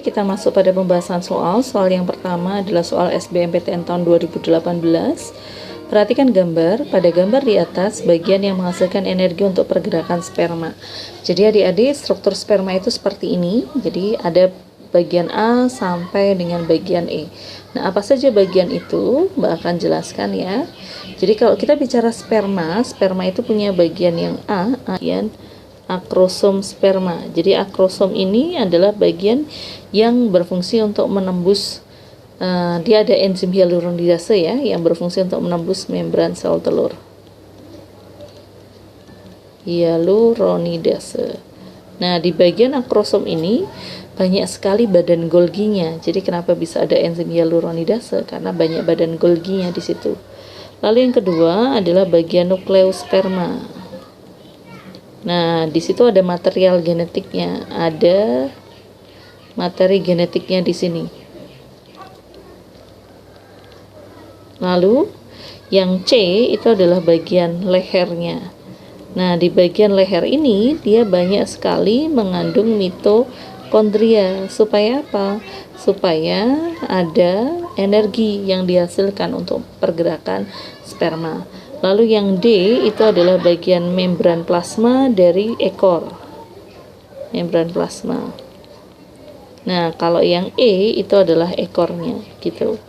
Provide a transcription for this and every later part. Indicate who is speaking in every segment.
Speaker 1: kita masuk pada pembahasan soal. Soal yang pertama adalah soal SBMPTN tahun 2018. Perhatikan gambar. Pada gambar di atas, bagian yang menghasilkan energi untuk pergerakan sperma. Jadi adik-adik, struktur sperma itu seperti ini. Jadi ada bagian A sampai dengan bagian E. Nah, apa saja bagian itu? Mbak akan jelaskan ya. Jadi kalau kita bicara sperma, sperma itu punya bagian yang A, bagian akrosom sperma. Jadi akrosom ini adalah bagian yang berfungsi untuk menembus, dia ada enzim hyaluronidase ya, yang berfungsi untuk menembus membran sel telur. Hyaluronidase. Nah, di bagian akrosom ini banyak sekali badan Golginya. Jadi kenapa bisa ada enzim hyaluronidase? Karena banyak badan Golginya di situ. Lalu yang kedua adalah bagian nukleus sperma. Nah, di situ ada material genetiknya, ada materi genetiknya di sini. Lalu yang C itu adalah bagian lehernya. Nah, di bagian leher ini dia banyak sekali mengandung mitokondria. Supaya apa? Supaya ada energi yang dihasilkan untuk pergerakan sperma. Lalu yang D itu adalah bagian membran plasma dari ekor. Membran plasma. Nah, kalau yang E itu adalah ekornya, gitu.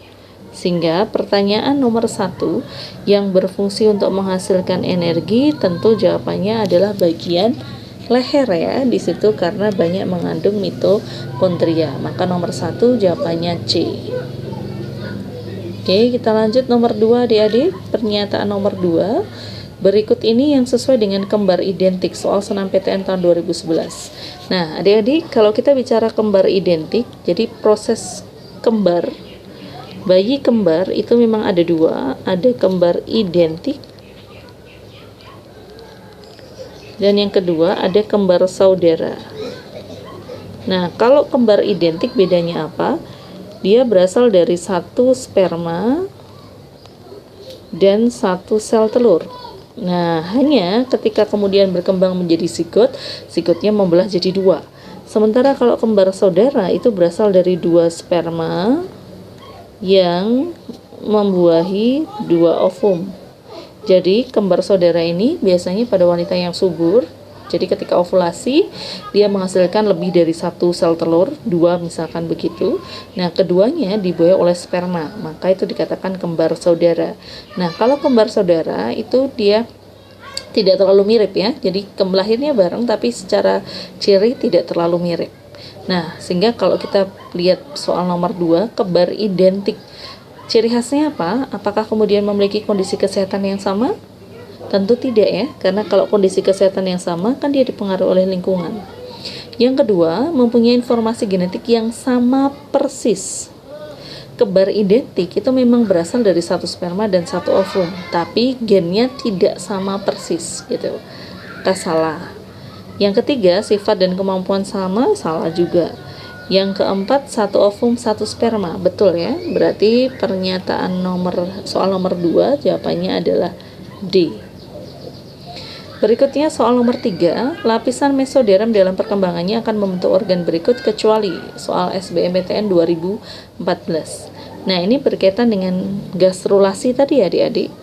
Speaker 1: Sehingga pertanyaan nomor 1 yang berfungsi untuk menghasilkan energi, tentu jawabannya adalah bagian leher ya, di situ karena banyak mengandung mitokondria. Maka nomor 1 jawabannya C. Oke, kita lanjut nomor 2 adik-adik. Pernyataan nomor 2. Berikut ini yang sesuai dengan kembar identik, soal senam PTN tahun 2011. Nah, adik-adik, kalau kita bicara kembar identik, jadi proses kembar, bayi kembar itu memang ada dua, ada kembar identik, dan yang kedua ada kembar saudara. Nah, kalau kembar identik bedanya apa? Dia berasal dari satu sperma dan satu sel telur. Nah, hanya ketika kemudian berkembang menjadi zigot, zigotnya membelah jadi dua. Sementara kalau kembar saudara itu berasal dari dua sperma yang membuahi dua ovum. Jadi kembar saudara ini biasanya pada wanita yang subur. Jadi ketika ovulasi dia menghasilkan lebih dari satu sel telur, 2 misalkan begitu. Nah, keduanya dibuahi oleh sperma, maka itu dikatakan kembar saudara. Nah, kalau kembar saudara itu dia tidak terlalu mirip ya. Jadi lahirnya bareng tapi secara ciri tidak terlalu mirip. Nah, sehingga kalau kita lihat soal nomor 2, kembar identik. Ciri khasnya apa? Apakah kemudian memiliki kondisi kesehatan yang sama? Tentu tidak ya, karena kalau kondisi kesehatan yang sama kan dia dipengaruhi oleh lingkungan. Yang kedua, mempunyai informasi genetik yang sama persis. Kembar identik itu memang berasal dari satu sperma dan satu ovum, tapi gennya tidak sama persis gitu. Salah. Yang ketiga, sifat dan kemampuan sama, salah juga. Yang keempat, satu ovum, satu sperma, betul ya. Berarti pernyataan soal nomor 2 jawabannya adalah D. Berikutnya soal nomor 3, lapisan mesoderm dalam perkembangannya akan membentuk organ berikut kecuali, soal SBMPTN 2014. Nah, ini berkaitan dengan gastrulasi tadi ya adik-adik.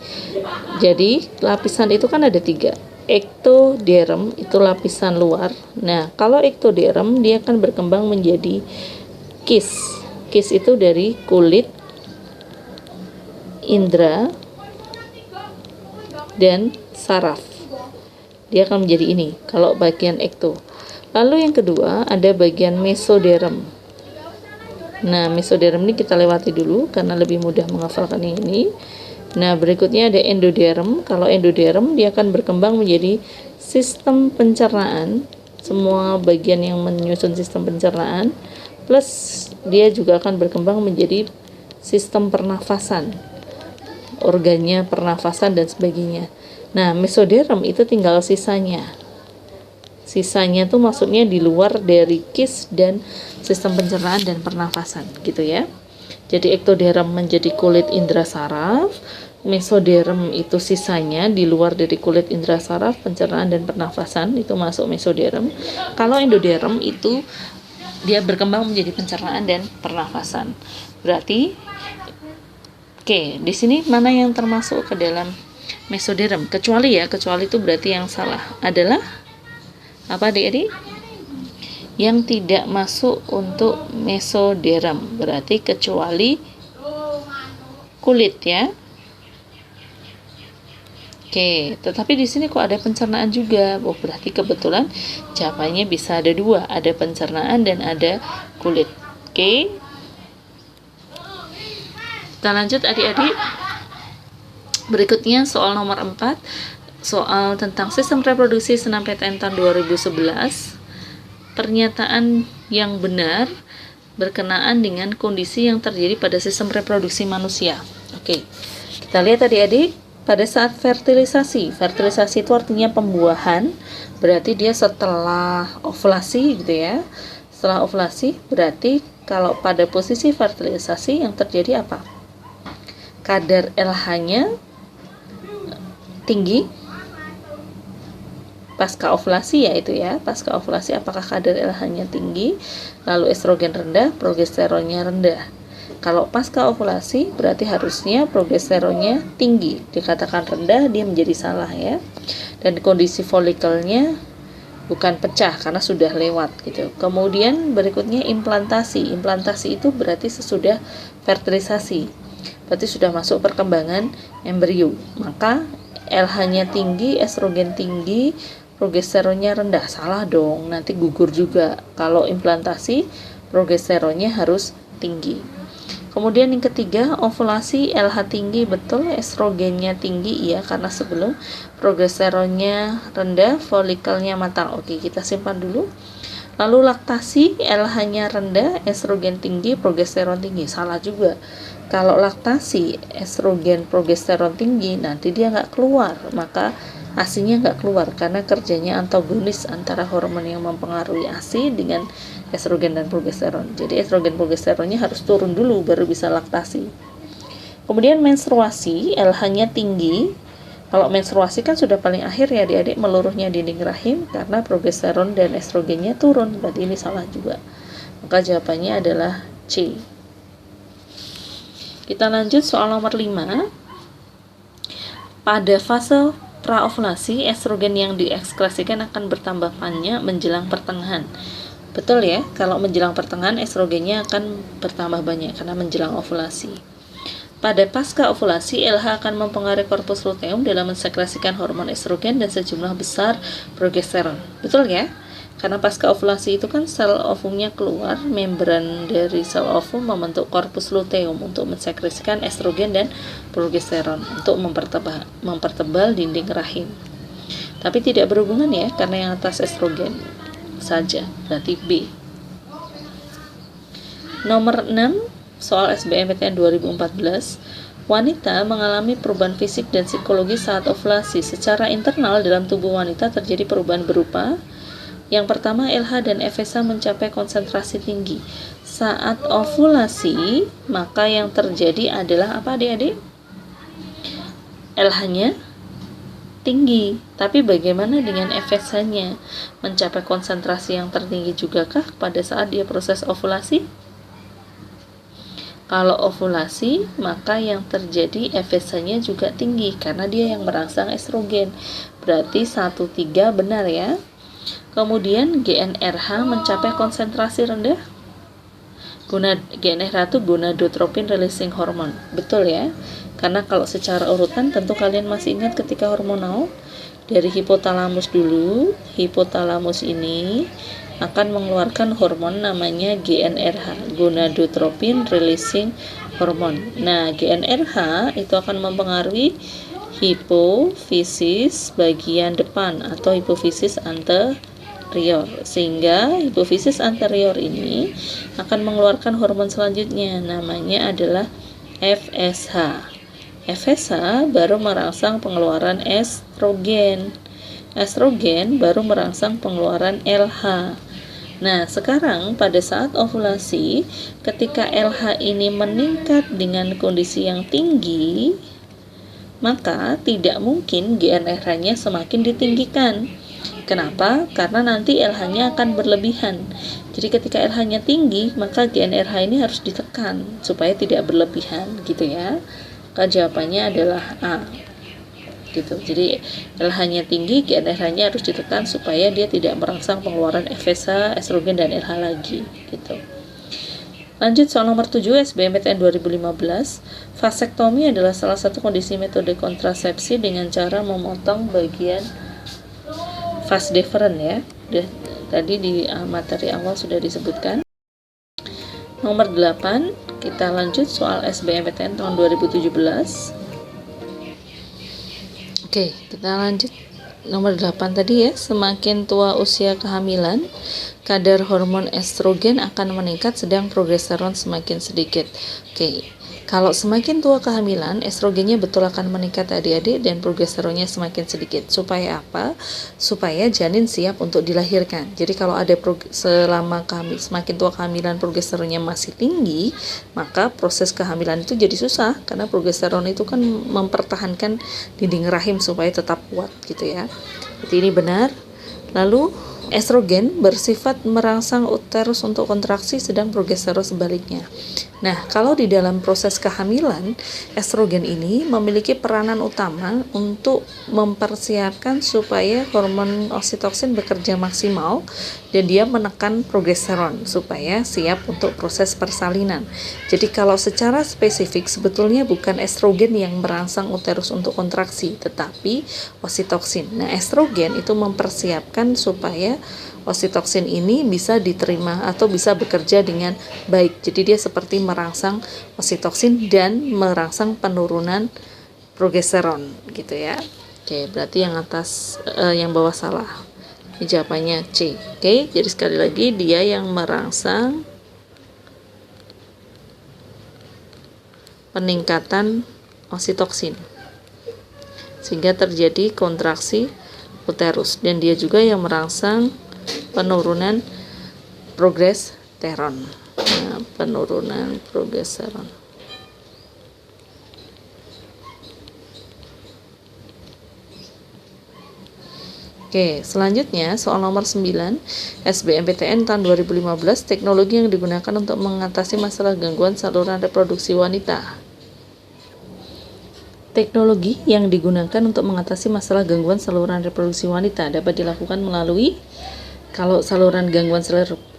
Speaker 1: Jadi lapisan itu kan ada 3. Ektoderm itu lapisan luar. Nah, kalau ektoderm dia akan berkembang menjadi kis. Kis itu dari kulit, indera, dan saraf. Dia akan menjadi ini kalau bagian ekto. Lalu yang kedua ada bagian mesoderm. Nah, mesoderm ini kita lewati dulu karena lebih mudah menghafalkan yang ini. Nah, berikutnya ada endoderm. Kalau endoderm dia akan berkembang menjadi sistem pencernaan, semua bagian yang menyusun sistem pencernaan, plus dia juga akan berkembang menjadi sistem pernafasan, organnya pernafasan dan sebagainya. Nah, mesoderm itu tinggal sisanya. Sisanya tuh maksudnya di luar dari kis dan sistem pencernaan dan pernafasan, gitu ya. Jadi ektoderm menjadi kulit indera saraf, mesoderm itu sisanya di luar dari kulit indera saraf, pencernaan dan pernafasan, itu masuk mesoderm. Kalau endoderm itu dia berkembang menjadi pencernaan dan pernafasan. Berarti di sini mana yang termasuk ke dalam mesoderm? Kecuali itu berarti yang salah adalah apa, adik-adik? Yang tidak masuk untuk mesoderm, berarti kecuali kulit ya. Tetapi di sini kok ada pencernaan juga. Berarti kebetulan jawabannya bisa ada dua, ada pencernaan dan ada kulit. Kita lanjut adik-adik. Berikutnya soal nomor 4, soal tentang sistem reproduksi SNMPTN tahun 2011. Pernyataan yang benar berkenaan dengan kondisi yang terjadi pada sistem reproduksi manusia. Kita lihat adik-adik. Pada saat fertilisasi itu artinya pembuahan, berarti dia setelah ovulasi gitu ya. Setelah ovulasi berarti kalau pada posisi fertilisasi yang terjadi apa? Kadar LH-nya tinggi. Pasca ovulasi pasca ovulasi apakah kadar LH-nya tinggi, lalu estrogen rendah, progesteronnya rendah. Kalau pasca ovulasi berarti harusnya progesteronnya tinggi, dikatakan rendah dia menjadi salah ya. Dan kondisi folikelnya bukan pecah karena sudah lewat gitu. Kemudian berikutnya implantasi. Implantasi itu berarti sesudah fertilisasi. Berarti sudah masuk perkembangan embrio. Maka LH-nya tinggi, estrogen tinggi, progesteronnya rendah. Salah dong, nanti gugur juga. Kalau implantasi progesteronnya harus tinggi. Kemudian yang ketiga, ovulasi LH tinggi, betul, estrogennya tinggi, iya, karena sebelum progesteronnya rendah, folikelnya matang. Kita simpan dulu. Lalu laktasi, LH-nya rendah, estrogen tinggi, progesteron tinggi. Salah juga. Kalau laktasi, estrogen, progesteron tinggi, nanti dia nggak keluar, maka ASI-nya nggak keluar karena kerjanya antagonis antara hormon yang mempengaruhi ASI dengan estrogen dan progesteron. Jadi estrogen progesteronnya harus turun dulu baru bisa laktasi. Kemudian menstruasi, LH-nya tinggi. Kalau menstruasi kan sudah paling akhir ya adik-adik, meluruhnya dinding rahim karena progesteron dan estrogennya turun. Berarti ini salah juga. Maka jawabannya adalah C. Kita lanjut soal nomor 5. Pada fase praovulasi, estrogen yang diekskresikan akan bertambah banyak menjelang pertengahan. Betul ya, kalau menjelang pertengahan estrogennya akan bertambah banyak karena menjelang ovulasi. Pada pasca ovulasi, LH akan mempengaruhi korpus luteum dalam mensekresikan hormon estrogen dan sejumlah besar progesteron. Betul ya? Karena pasca ovulasi itu kan sel ovumnya keluar, membran dari sel ovum membentuk korpus luteum untuk mensekresikan estrogen dan progesteron untuk mempertebal dinding rahim. Tapi tidak berhubungan ya, karena yang atas estrogen saja, berarti B. Nomor 6, soal SBMPTN 2014. Wanita mengalami perubahan fisik dan psikologi saat ovulasi. Secara internal dalam tubuh wanita terjadi perubahan berupa: yang pertama, LH dan FSH mencapai konsentrasi tinggi. Saat ovulasi, maka yang terjadi adalah apa adik-adik? LH-nya tinggi. Tapi bagaimana dengan FSH-nya? Mencapai konsentrasi yang tertinggi jugakah pada saat dia proses ovulasi? Kalau ovulasi, maka yang terjadi FSH-nya juga tinggi karena dia yang merangsang estrogen. Berarti 1,3 benar ya. Kemudian GnRH mencapai konsentrasi rendah. GnRH itu gonadotropin releasing hormone. Betul ya? Karena kalau secara urutan tentu kalian masih ingat ketika hormonal dari hipotalamus dulu. Hipotalamus ini akan mengeluarkan hormon namanya GnRH, gonadotropin releasing hormone. Nah, GnRH itu akan mempengaruhi hipofisis bagian depan atau hipofisis anterior, sehingga hipofisis anterior ini akan mengeluarkan hormon selanjutnya, namanya adalah FSH. FSH baru merangsang pengeluaran estrogen. Estrogen baru merangsang pengeluaran LH. Nah, sekarang pada saat ovulasi, ketika LH ini meningkat dengan kondisi yang tinggi, maka tidak mungkin GnRH-nya semakin ditinggikan. Kenapa? Karena nanti LH-nya akan berlebihan. Jadi ketika LH-nya tinggi, maka GnRH ini harus ditekan supaya tidak berlebihan, gitu ya. Maka jawabannya adalah A. Gitu. Jadi LH-nya tinggi, GnRH-nya harus ditekan supaya dia tidak merangsang pengeluaran FSH, estrogen dan LH lagi, gitu. Lanjut soal nomor 7 SBMPTN 2015. Vasektomi adalah salah satu kondisi metode kontrasepsi dengan cara memotong bagian vas deferens ya. Tadi di materi awal sudah disebutkan. Nomor 8, kita lanjut soal SBMPTN tahun 2017. Oke, kita lanjut. Nomor 8 tadi ya, semakin tua usia kehamilan, kadar hormon estrogen akan meningkat sedang progesteron semakin sedikit. Oke, kalau semakin tua kehamilan, estrogennya betul akan meningkat adik-adik dan progesteronnya semakin sedikit. Supaya apa? Supaya janin siap untuk dilahirkan. Jadi kalau ada selama semakin tua kehamilan progesteronnya masih tinggi, maka proses kehamilan itu jadi susah karena progesteron itu kan mempertahankan dinding rahim supaya tetap kuat gitu ya. Jadi ini benar. Lalu estrogen bersifat merangsang uterus untuk kontraksi sedang progesteron sebaliknya. Nah, kalau di dalam proses kehamilan, estrogen ini memiliki peranan utama untuk mempersiapkan supaya hormon oksitoksin bekerja maksimal dan dia menekan progesteron supaya siap untuk proses persalinan. Jadi kalau secara spesifik sebetulnya bukan estrogen yang merangsang uterus untuk kontraksi, tetapi oksitoksin. Nah, estrogen itu mempersiapkan supaya oksitoksin ini bisa diterima atau bisa bekerja dengan baik. Jadi dia seperti merangsang oksitoksin dan merangsang penurunan progesteron gitu ya. Oke, berarti yang atas yang bawah salah. Ini jawabannya C. Oke, jadi sekali lagi dia yang merangsang peningkatan oksitoksin sehingga terjadi kontraksi uterus, dan dia juga yang merangsang penurunan progesteron. Nah, penurunan progesteron. Oke, selanjutnya soal nomor 9 SBMPTN tahun 2015, teknologi yang digunakan untuk mengatasi masalah gangguan saluran reproduksi wanita. Teknologi yang digunakan untuk mengatasi masalah gangguan saluran reproduksi wanita dapat dilakukan melalui, kalau gangguan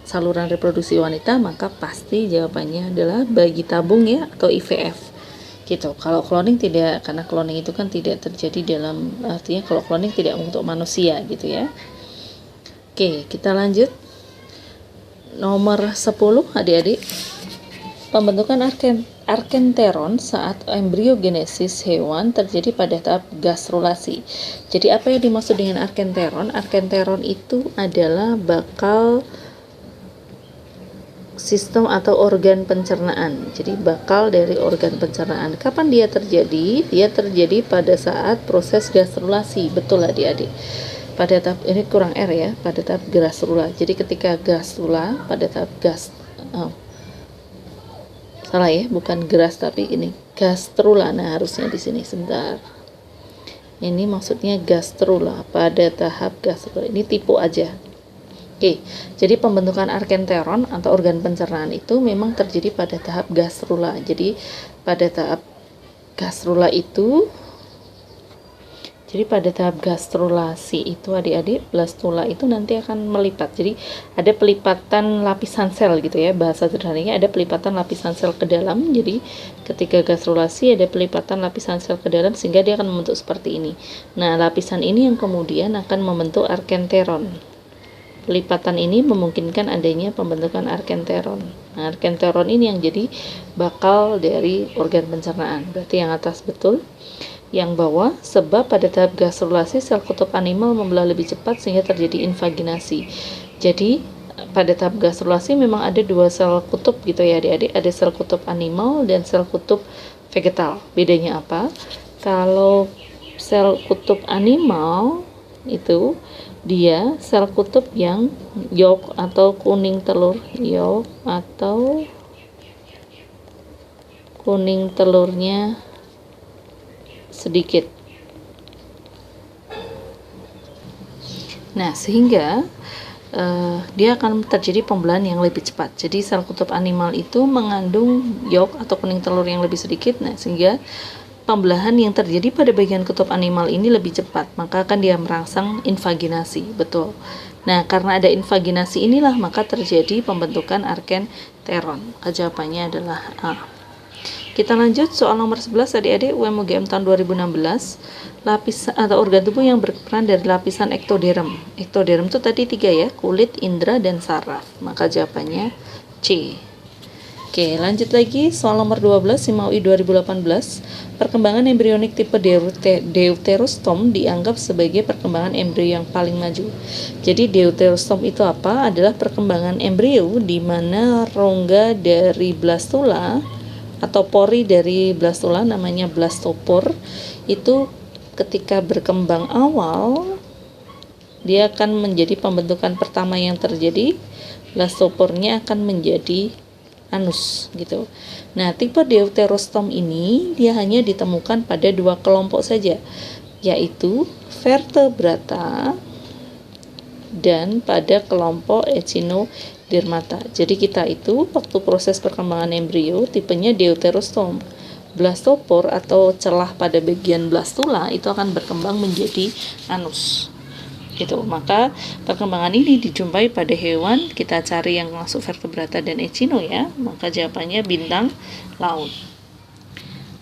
Speaker 1: saluran reproduksi wanita, maka pasti jawabannya adalah bayi tabung ya, atau IVF gitu. Kalau cloning tidak, karena cloning itu kan tidak terjadi dalam, artinya kalau cloning tidak untuk manusia gitu ya. Oke, kita lanjut. Nomor 10 adik-adik, pembentukan arkenteron saat embriogenesis hewan terjadi pada tahap gastrulasi. Jadi apa yang dimaksud dengan arkenteron? Arkenteron itu adalah bakal sistem atau organ pencernaan. Jadi bakal dari organ pencernaan. Kapan dia terjadi? Dia terjadi pada saat proses gastrulasi. Betul adik-adik. Pada tahap, ini kurang R ya, pada tahap gastrula. Jadi ketika gastrula pada tahap salah ya, bukan geras tapi ini gastrula. Nah, harusnya di sini sebentar. Ini maksudnya gastrula, pada tahap gastrula. Ini tipu aja. Oke, jadi pembentukan arkenteron atau organ pencernaan itu memang terjadi pada tahap gastrula. Jadi pada tahap gastrula itu, jadi pada tahap gastrulasi itu adik-adik, blastula itu nanti akan melipat. Jadi ada pelipatan lapisan sel gitu ya, bahasa sederhananya ada pelipatan lapisan sel ke dalam. Jadi ketika gastrulasi ada pelipatan lapisan sel ke dalam sehingga dia akan membentuk seperti ini. Nah, lapisan ini yang kemudian akan membentuk arkenteron. Pelipatan ini memungkinkan adanya pembentukan arkenteron. Nah, arkenteron ini yang jadi bakal dari organ pencernaan. Berarti yang atas betul. Yang bawah, sebab pada tahap gastrulasi sel kutub animal membelah lebih cepat sehingga terjadi invaginasi. Jadi pada tahap gastrulasi memang ada dua sel kutub gitu ya adik-adik. Ada sel kutub animal dan sel kutub vegetal. Bedanya apa? Kalau sel kutub animal itu dia sel kutub yang yolk atau kuning telur, yolk atau kuning telurnya sedikit. Nah, sehingga dia akan terjadi pembelahan yang lebih cepat. Jadi sel kutub animal itu mengandung yolk atau kuning telur yang lebih sedikit. Nah, sehingga pembelahan yang terjadi pada bagian kutub animal ini lebih cepat, maka akan dia merangsang invaginasi. Betul. Nah, karena ada invaginasi inilah maka terjadi pembentukan arkenteron. Jawabannya adalah A. Kita lanjut soal nomor 11 adik-adik UM UGM tahun 2016. Lapisan atau organ tubuh yang berperan dari lapisan ektoderm. Ektoderm itu tadi 3 ya, kulit, indera, dan saraf. Maka jawabannya C. Oke, lanjut lagi soal nomor 12 SIMAUI 2018. Perkembangan embrionik tipe deuterostom dianggap sebagai perkembangan embrio yang paling maju. Jadi deuterostom itu apa? Adalah perkembangan embrio di mana rongga dari blastula atau pori dari blastula namanya blastopor itu ketika berkembang awal dia akan menjadi pembentukan pertama yang terjadi, blastopornya akan menjadi anus gitu. Nah, tipe deuterostom ini dia hanya ditemukan pada 2 kelompok saja, yaitu vertebrata dan pada kelompok echinodermata. Jadi kita itu waktu proses perkembangan embrio tipenya deuterostom. Blastopor atau celah pada bagian blastula itu akan berkembang menjadi anus. Gitu. Maka perkembangan ini dijumpai pada hewan, kita cari yang masuk vertebrata dan echino ya. Maka jawabannya bintang laut.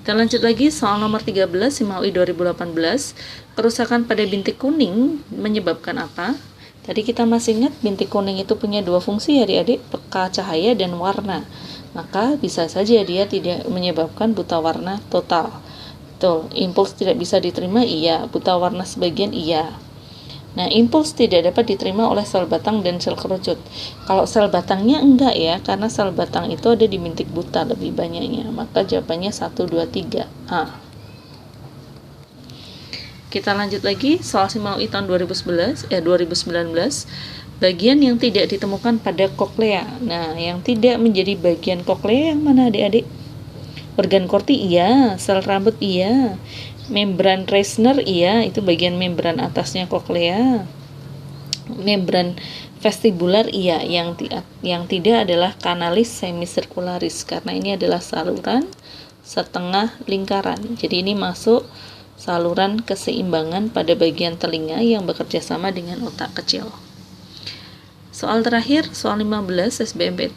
Speaker 1: Kita lanjut lagi soal nomor 13 SIMAUI 2018. Kerusakan pada bintik kuning menyebabkan apa? Tadi kita masih ingat bintik kuning itu punya 2 fungsi ya adik-adik, peka cahaya dan warna. Maka bisa saja dia tidak menyebabkan buta warna total. Tuh, impuls tidak bisa diterima, iya. Buta warna sebagian, iya. Nah, impuls tidak dapat diterima oleh sel batang dan sel kerucut. Kalau sel batangnya enggak ya, karena sel batang itu ada di bintik buta lebih banyaknya. Maka jawabannya 1, 2, 3. A. Kita lanjut lagi soal SIMAUI tahun 2019. Bagian yang tidak ditemukan pada koklea. Nah, yang tidak menjadi bagian koklea yang mana adik-adik? Organ korti iya, sel rambut iya, membran Reissner iya, itu bagian membran atasnya koklea. Membran vestibular iya, yang tidak adalah kanalis semicircularis karena ini adalah saluran setengah lingkaran. Jadi ini masuk saluran keseimbangan pada bagian telinga yang bekerja sama dengan otak kecil. Soal terakhir, soal 15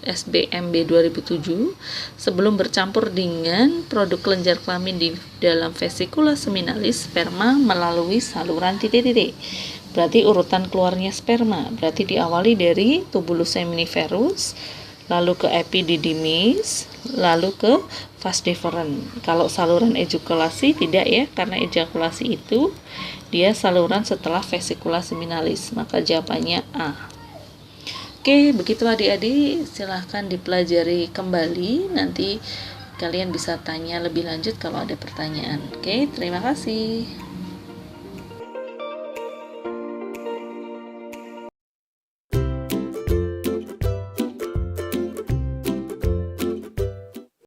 Speaker 1: SBMB 2007, sebelum bercampur dengan produk kelenjar kelamin di dalam vesikula seminalis, sperma melalui saluran titik-titik. Berarti urutan keluarnya sperma, berarti diawali dari tubulus seminiferus, lalu ke epididymis, lalu ke vas deferens. Kalau saluran ejakulasi tidak ya, karena ejakulasi itu dia saluran setelah vesikula seminalis, maka jawabannya A. Oke, begitu adik-adik, silahkan dipelajari kembali, nanti kalian bisa tanya lebih lanjut kalau ada pertanyaan. Oke, terima kasih.